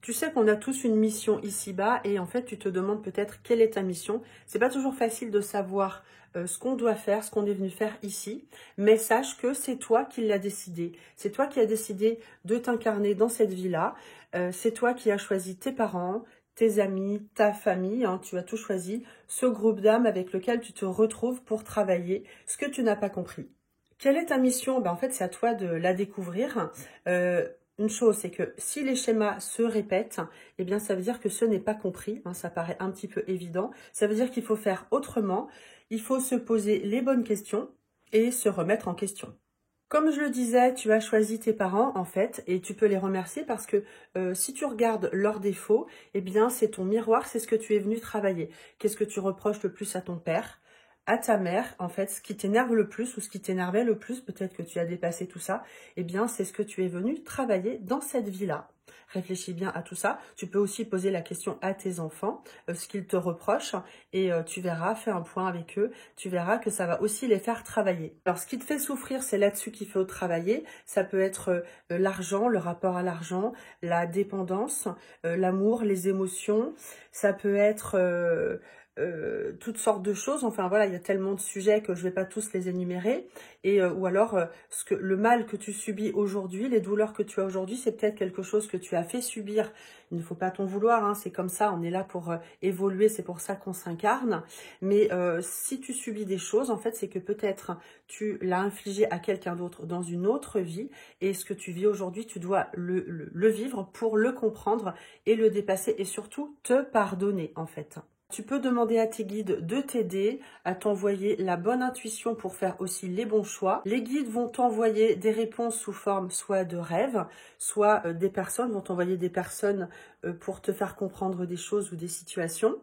Tu sais qu'on a tous une mission ici-bas et en fait, tu te demandes peut-être quelle est ta mission. C'est pas toujours facile de savoir ce qu'on doit faire, ce qu'on est venu faire ici, mais sache que c'est toi qui l'as décidé. C'est toi qui as décidé de t'incarner dans cette vie-là. C'est toi qui as choisi tes parents, tes amis, ta famille, hein, tu as tout choisi, ce groupe d'âmes avec lequel tu te retrouves pour travailler ce que tu n'as pas compris. Quelle est ta mission? Ben, en fait, c'est à toi de la découvrir. Une chose, c'est que si les schémas se répètent, eh bien, ça veut dire que ce n'est pas compris. Hein, ça paraît un petit peu évident. Ça veut dire qu'il faut faire autrement. Il faut se poser les bonnes questions et se remettre en question. Comme je le disais, tu as choisi tes parents en fait et tu peux les remercier parce que si tu regardes leurs défauts, eh bien c'est ton miroir, c'est ce que tu es venu travailler. Qu'est-ce que tu reproches le plus à ton père, à ta mère en fait, ce qui t'énerve le plus ou ce qui t'énervait le plus, peut-être que tu as dépassé tout ça, eh bien c'est ce que tu es venu travailler dans cette vie-là. Réfléchis bien à tout ça. Tu peux aussi poser la question à tes enfants, ce qu'ils te reprochent, et tu verras, fais un point avec eux, tu verras que ça va aussi les faire travailler. Alors, ce qui te fait souffrir, c'est là-dessus qu'il faut travailler. Ça peut être l'argent, le rapport à l'argent, la dépendance, l'amour, les émotions. Ça peut être toutes sortes de choses. Enfin voilà, il y a tellement de sujets que je ne vais pas tous les énumérer. Et ou alors le mal que tu subis aujourd'hui, les douleurs que tu as aujourd'hui, c'est peut-être quelque chose que tu as fait subir. Il ne faut pas t'en vouloir, hein, c'est comme ça, on est là pour évoluer, c'est pour ça qu'on s'incarne. Mais si tu subis des choses, en fait, c'est que peut-être tu l'as infligé à quelqu'un d'autre dans une autre vie. Et ce que tu vis aujourd'hui, tu dois le vivre pour le comprendre et le dépasser et surtout te pardonner, en fait. Tu peux demander à tes guides de t'aider, à t'envoyer la bonne intuition pour faire aussi les bons choix. Les guides vont t'envoyer des réponses sous forme soit de rêves, soit des personnes vont t'envoyer des personnes pour te faire comprendre des choses ou des situations.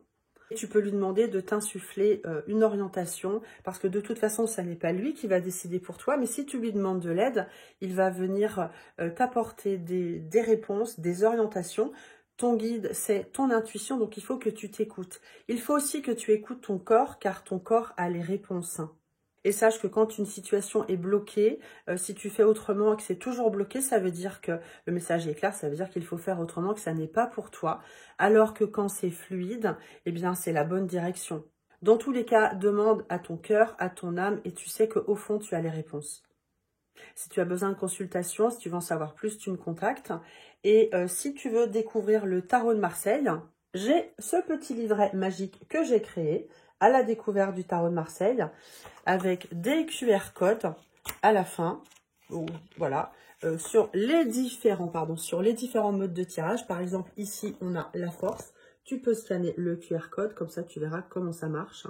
Et tu peux lui demander de t'insuffler une orientation parce que de toute façon, ça n'est pas lui qui va décider pour toi. Mais si tu lui demandes de l'aide, il va venir t'apporter des réponses, des orientations. Ton guide, c'est ton intuition, donc il faut que tu t'écoutes. Il faut aussi que tu écoutes ton corps, car ton corps a les réponses. Et sache que quand une situation est bloquée, si tu fais autrement et que c'est toujours bloqué, ça veut dire que le message est clair, ça veut dire qu'il faut faire autrement, que ça n'est pas pour toi. Alors que quand c'est fluide, eh bien c'est la bonne direction. Dans tous les cas, demande à ton cœur, à ton âme, et tu sais qu'au fond, tu as les réponses. Si tu as besoin de consultation, si tu veux en savoir plus, tu me contactes. Et si tu veux découvrir le tarot de Marseille, j'ai ce petit livret magique que j'ai créé à la découverte du tarot de Marseille avec des QR codes à la fin. Voilà, sur les différents modes de tirage. Par exemple, ici, on a la force. Tu peux scanner le QR code, comme ça tu verras comment ça marche.